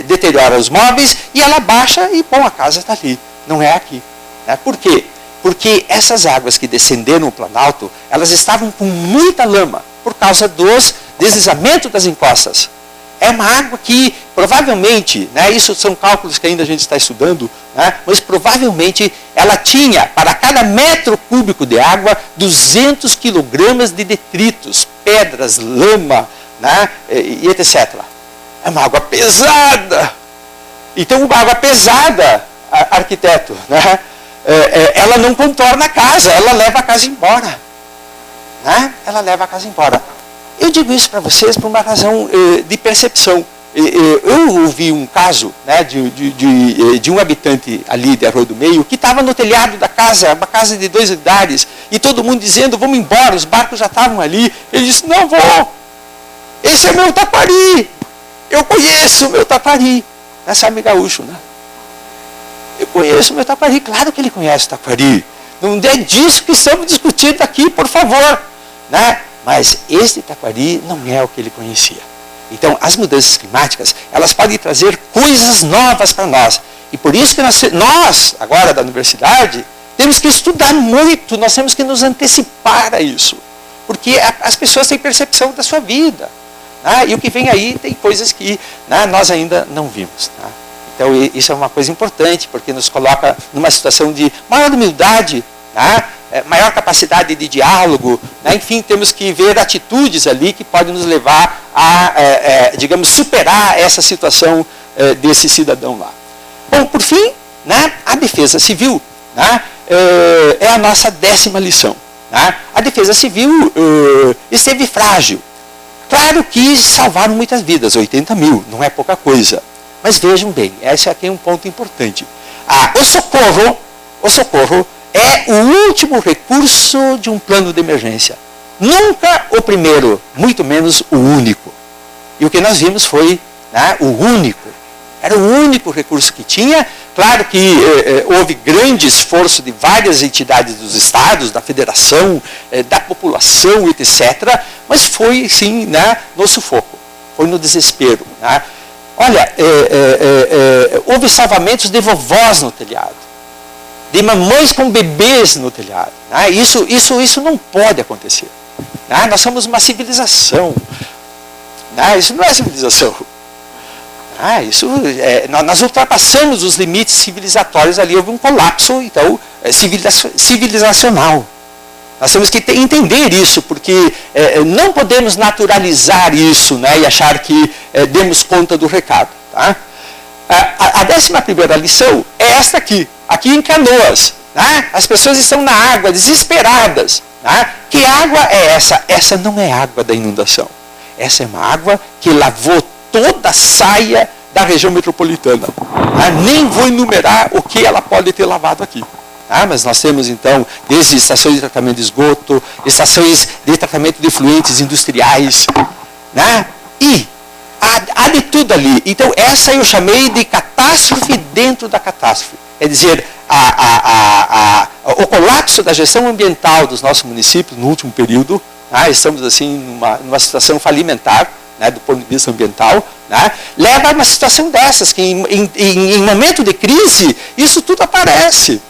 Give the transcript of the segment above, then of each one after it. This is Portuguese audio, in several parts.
deteriora os móveis e ela baixa e, bom, a casa está ali. Não é aqui. Né? Por quê? Porque essas águas que descenderam o Planalto, elas estavam com muita lama por causa dos deslizamentos das encostas. É uma água que provavelmente, né, isso são cálculos que ainda a gente está estudando, né, mas provavelmente ela tinha, para cada metro cúbico de água, 200 quilogramas de detritos, pedras, lama, né, e etc. É uma água pesada. Então, uma água pesada, arquiteto, né, ela não contorna a casa, ela leva a casa embora. Né? Ela leva a casa embora. Eu digo isso para vocês por uma razão de percepção. Eu ouvi um caso, né, de um habitante ali de Arroio do Meio que estava no telhado da casa, uma casa de 2 andares, e todo mundo dizendo, vamos embora, os barcos já estavam ali. Ele disse, não vou, esse é meu Taquari, eu conheço o meu Taquari. Né, sabe, gaúcho, né? Eu conheço o meu Taquari, claro que ele conhece o Taquari. Não é disso que estamos discutindo aqui, por favor. Né? Mas esse Taquari não é o que ele conhecia. Então, as mudanças climáticas, elas podem trazer coisas novas para nós. E por isso que nós, agora da universidade, temos que estudar muito, nós temos que nos antecipar a isso. Porque as pessoas têm percepção da sua vida. Né? E o que vem aí tem coisas que, né, nós ainda não vimos. Né? Então, isso é uma coisa importante, porque nos coloca numa situação de maior humildade, né? Maior capacidade de diálogo, né? Enfim, temos que ver atitudes ali que podem nos levar a, digamos, superar essa situação desse cidadão lá. Bom, por fim, né, a defesa civil, né, é a nossa 10ª lição. Né? A defesa civil esteve frágil. Claro que salvaram muitas vidas, 80 mil, não é pouca coisa. Mas vejam bem, esse aqui é um ponto importante. O socorro é o último recurso de um plano de emergência. Nunca o primeiro, muito menos o único. E o que nós vimos foi, né, o único. Era o único recurso que tinha. Claro que houve grande esforço de várias entidades dos estados, da federação, da população, etc. Mas foi, sim, né, no sufoco. Foi no desespero. Né? Olha, houve salvamentos de vovós no telhado. De mamães com bebês no telhado. Né? Isso não pode acontecer. Né? Nós somos uma civilização. Né? Isso não é civilização. Nós ultrapassamos os limites civilizatórios ali. Houve um colapso, então, civilizacional. Nós temos que entender isso, porque não podemos naturalizar isso, né, e achar que demos conta do recado. Tá? A 11ª lição é esta aqui. Aqui em Canoas, né? As pessoas estão na água, desesperadas. Né? Que água é essa? Essa não é água da inundação. Essa é uma água que lavou toda a saia da região metropolitana. Né? Nem vou enumerar o que ela pode ter lavado aqui. Mas nós temos, então, desde estações de tratamento de esgoto, estações de tratamento de efluentes industriais. Né? E há de tudo ali. Então, essa eu chamei de catástrofe dentro da catástrofe. Quer dizer, o colapso da gestão ambiental dos nossos municípios no último período, né, estamos assim numa situação falimentar, né, do ponto de vista ambiental, né, leva a uma situação dessas, que em momento de crise, isso tudo aparece.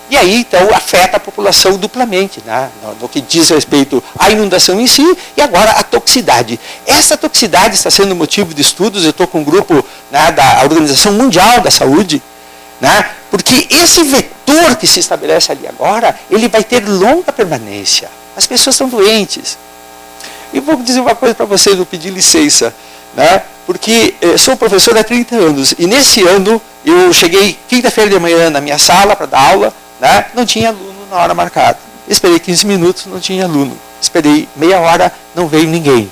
E aí, então, afeta a população duplamente, né, no que diz respeito à inundação em si e agora à toxicidade. Essa toxicidade está sendo motivo de estudos, eu estou com um grupo, né, da Organização Mundial da Saúde, né? Porque esse vetor que se estabelece ali agora, ele vai ter longa permanência. As pessoas estão doentes. E vou dizer uma coisa para vocês, vou pedir licença. Né? Porque sou professor há 30 anos. E nesse ano, eu cheguei quinta-feira de manhã na minha sala para dar aula. Né? Não tinha aluno na hora marcada. Esperei 15 minutos, não tinha aluno. Esperei meia hora, não veio ninguém.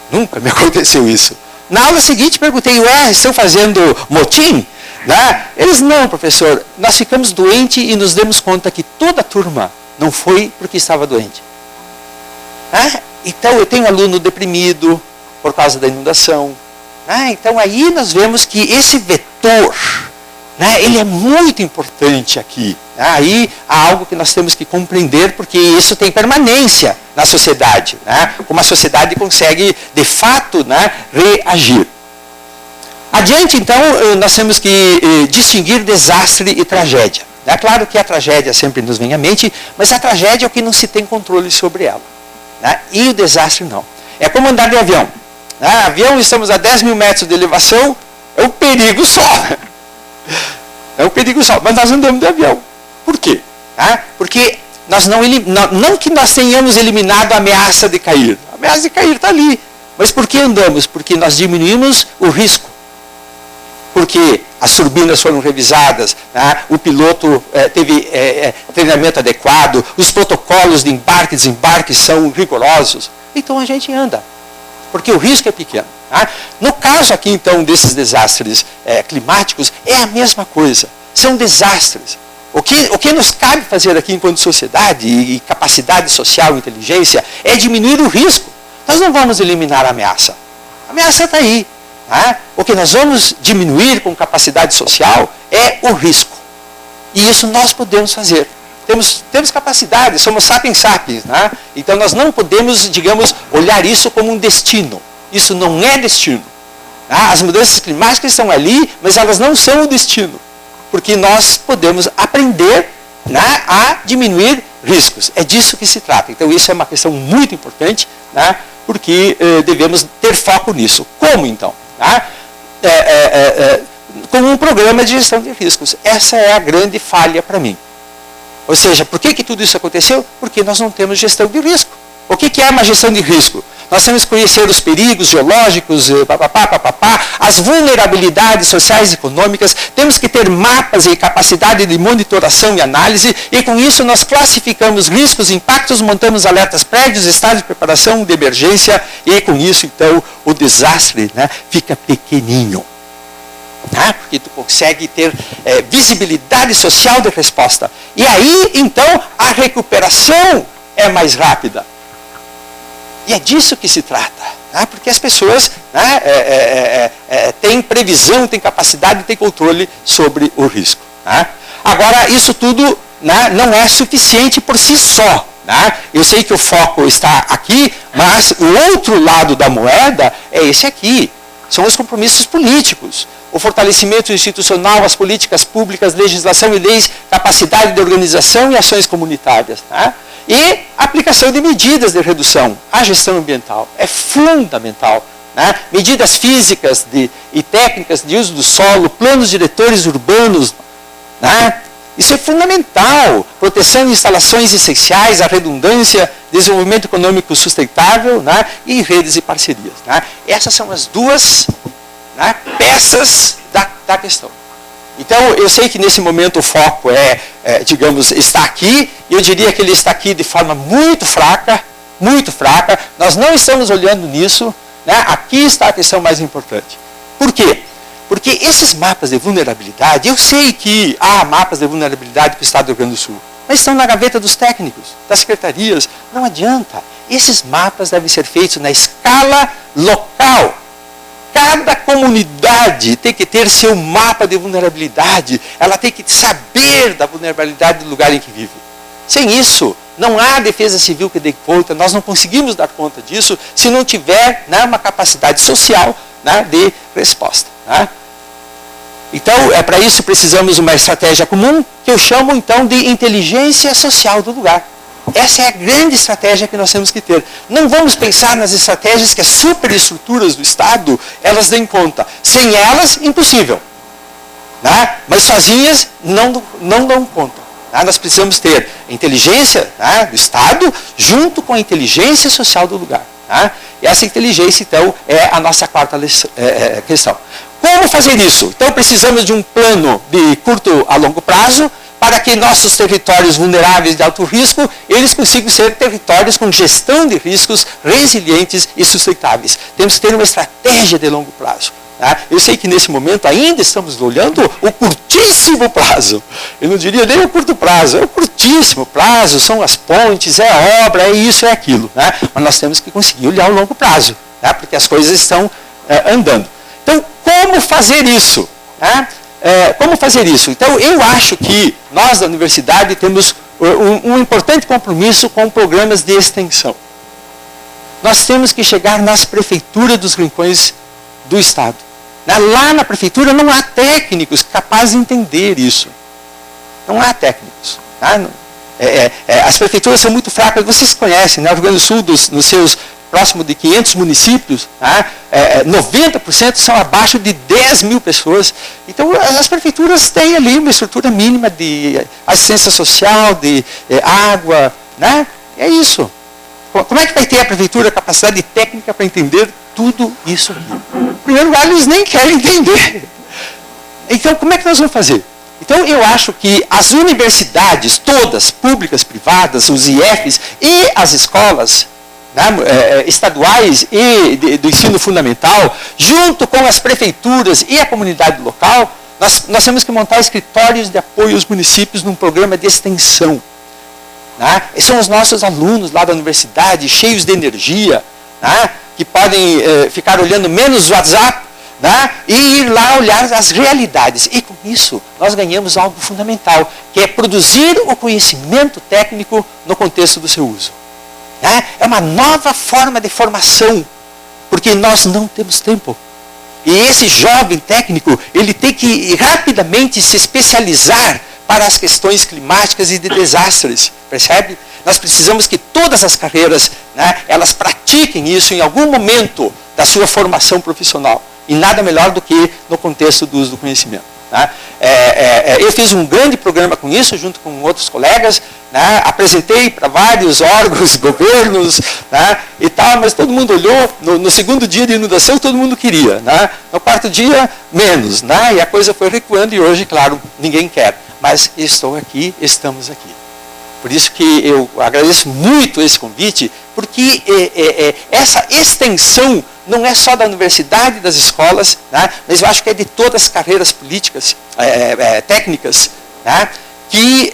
Nunca me aconteceu isso. Na aula seguinte, perguntei, estão fazendo motim? Né? Eles, não, professor, nós ficamos doentes e nos demos conta que toda a turma não foi porque estava doente. Então, eu tenho um aluno deprimido por causa da inundação. Então, aí nós vemos que esse vetor, né, ele é muito importante aqui. Aí há algo que nós temos que compreender, porque isso tem permanência na sociedade. Né? Como a sociedade consegue, de fato, né, reagir. Adiante, então, nós temos que distinguir desastre e tragédia. É claro que a tragédia sempre nos vem à mente, mas a tragédia é o que não se tem controle sobre ela. Né? E o desastre não. É como andar de avião. Avião, estamos a 10 mil metros de elevação, é um perigo só. É um perigo só, mas nós andamos de avião. Por quê? Porque nós não que nós tenhamos eliminado a ameaça de cair. A ameaça de cair está ali. Mas por que andamos? Porque nós diminuímos o risco. Porque as turbinas foram revisadas, o piloto teve treinamento adequado, os protocolos de embarque e desembarque são rigorosos. Então a gente anda, porque o risco é pequeno. No caso aqui, então, desses desastres climáticos, é a mesma coisa. São desastres. O que nos cabe fazer aqui enquanto sociedade e capacidade social e inteligência é diminuir o risco. Nós não vamos eliminar a ameaça. A ameaça está aí. O que nós vamos diminuir com capacidade social é o risco. E isso nós podemos fazer. Temos capacidade, somos sapiens sapiens. Então nós não podemos, digamos, olhar isso como um destino. Isso não é destino. As mudanças climáticas estão ali, mas elas não são o destino. Porque nós podemos aprender a diminuir riscos. É disso que se trata. Então isso é uma questão muito importante, porque devemos ter foco nisso. Como então? Com um programa de gestão de riscos. Essa é a grande falha para mim. Ou seja, por que tudo isso aconteceu? Porque nós não temos gestão de risco. O que é uma gestão de risco? Nós temos que conhecer os perigos geológicos, as vulnerabilidades sociais e econômicas, temos que ter mapas e capacidade de monitoração e análise, e com isso nós classificamos riscos, impactos, montamos alertas prévios, estados de preparação, de emergência, e com isso, então, o desastre fica pequenininho. Porque tu consegue ter visibilidade social de resposta. E aí, então, a recuperação é mais rápida. E é disso que se trata, porque as pessoas têm previsão, têm capacidade, têm controle sobre o risco. Agora, isso tudo não é suficiente por si só. Eu sei que o foco está aqui, mas o outro lado da moeda é esse aqui. São os compromissos políticos. O fortalecimento institucional, as políticas públicas, legislação e leis, capacidade de organização e ações comunitárias. E a aplicação de medidas de redução. A gestão ambiental é fundamental. Medidas físicas e técnicas de uso do solo, planos diretores urbanos. Isso é fundamental. Proteção de instalações essenciais, a redundância, desenvolvimento econômico sustentável e redes e parcerias. Essas são as duas peças da questão. Então, eu sei que nesse momento o foco digamos, está aqui, e eu diria que ele está aqui de forma muito fraca, nós não estamos olhando nisso, aqui está a questão mais importante. Por quê? Porque esses mapas de vulnerabilidade, eu sei que há mapas de vulnerabilidade para o Estado do Rio Grande do Sul, mas estão na gaveta dos técnicos, das secretarias, não adianta. Esses mapas devem ser feitos na escala local. Cada comunidade tem que ter seu mapa de vulnerabilidade, ela tem que saber da vulnerabilidade do lugar em que vive. Sem isso, não há defesa civil que dê conta, nós não conseguimos dar conta disso se não tiver uma capacidade social de resposta. Então, para isso precisamos de uma estratégia comum, que eu chamo então de inteligência social do lugar. Essa é a grande estratégia que nós temos que ter. Não vamos pensar nas estratégias que as superestruturas do Estado, elas deem conta. Sem elas, impossível. Mas sozinhas, não dão conta. Nós precisamos ter inteligência do Estado junto com a inteligência social do lugar. E essa inteligência, então, é a nossa quarta questão. Como fazer isso? Então, precisamos de um plano de curto a longo prazo, para que nossos territórios vulneráveis de alto risco, eles consigam ser territórios com gestão de riscos resilientes e sustentáveis. Temos que ter uma estratégia de longo prazo. Eu sei que nesse momento ainda estamos olhando o curtíssimo prazo. Eu não diria nem o curto prazo, é o curtíssimo prazo, são as pontes, é a obra, é isso, é aquilo. Mas nós temos que conseguir olhar o longo prazo, porque as coisas estão andando. Então, como fazer isso? Como fazer isso? Então, eu acho que nós da universidade temos um importante compromisso com programas de extensão. Nós temos que chegar nas prefeituras dos rincões do Estado. Lá na prefeitura não há técnicos capazes de entender isso. Não há técnicos. Tá? As prefeituras são muito fracas, vocês conhecem, né? O Rio Grande do Sul, nos seus próximo de 500 municípios, 90% são abaixo de 10 mil pessoas. Então, as prefeituras têm ali uma estrutura mínima de assistência social, de água, né? É isso. Como é que vai ter a prefeitura capacidade técnica para entender tudo isso aqui? Em primeiro lugar, eles nem querem entender. Então, como é que nós vamos fazer? Então, eu acho que as universidades, todas, públicas, privadas, os IFs e as escolas, né, estaduais e do ensino fundamental, junto com as prefeituras e a comunidade local, nós temos que montar escritórios de apoio aos municípios num programa de extensão. Né? São os nossos alunos lá da universidade, cheios de energia, né, que podem ficar olhando menos o WhatsApp, né, e ir lá olhar as realidades. E com isso, nós ganhamos algo fundamental, que é produzir o conhecimento técnico no contexto do seu uso. É uma nova forma de formação, porque nós não temos tempo. E esse jovem técnico, ele tem que rapidamente se especializar para as questões climáticas e de desastres, percebe? Nós precisamos que todas as carreiras, né, elas pratiquem isso em algum momento da sua formação profissional. E nada melhor do que no contexto do uso do conhecimento. Né? Eu fiz um grande programa com isso, junto com outros colegas, né? Apresentei para vários órgãos, governos, né? E tal, mas todo mundo olhou, no segundo dia de inundação todo mundo queria, né? No quarto dia, menos, né? E a coisa foi recuando e hoje, claro, ninguém quer. Mas estou aqui, estamos aqui. Por isso que eu agradeço muito esse convite, porque essa extensão não é só da universidade, das escolas, né, mas eu acho que é de todas as carreiras políticas, técnicas, né, que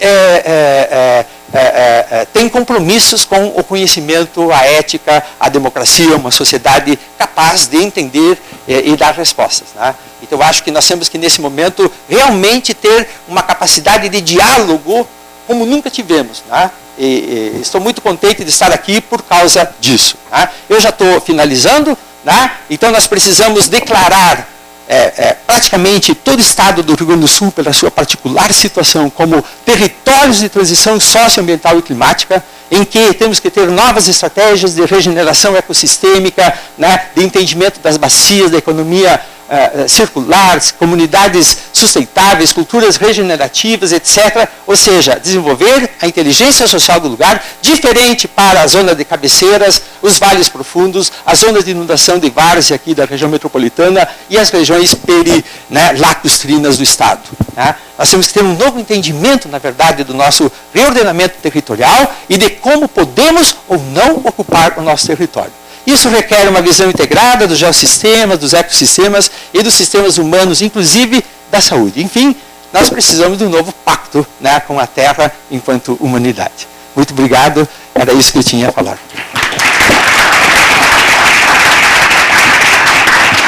tem compromissos com o conhecimento, a ética, a democracia, uma sociedade capaz de entender e dar respostas. Né? Então eu acho que nós temos que, nesse momento, realmente ter uma capacidade de diálogo como nunca tivemos. Né? E estou muito contente de estar aqui por causa disso. Né? Eu já estou finalizando, né? Então nós precisamos declarar praticamente todo o estado do Rio Grande do Sul, pela sua particular situação, como territórios de transição socioambiental e climática, em que temos que ter novas estratégias de regeneração ecossistêmica, né? De entendimento das bacias, da economia circular, comunidades sustentáveis, culturas regenerativas, etc. Ou seja, desenvolver a inteligência social do lugar, diferente para a zona de cabeceiras, os vales profundos, as zonas de inundação de várzea aqui da região metropolitana e as regiões lacustrinas do Estado. Né? Nós temos que ter um novo entendimento, na verdade, do nosso reordenamento territorial e de como podemos ou não ocupar o nosso território. Isso requer uma visão integrada dos geossistemas, dos ecossistemas e dos sistemas humanos, inclusive da saúde. Enfim, nós precisamos de um novo pacto, né, com a Terra enquanto humanidade. Muito obrigado, era isso que eu tinha a falar.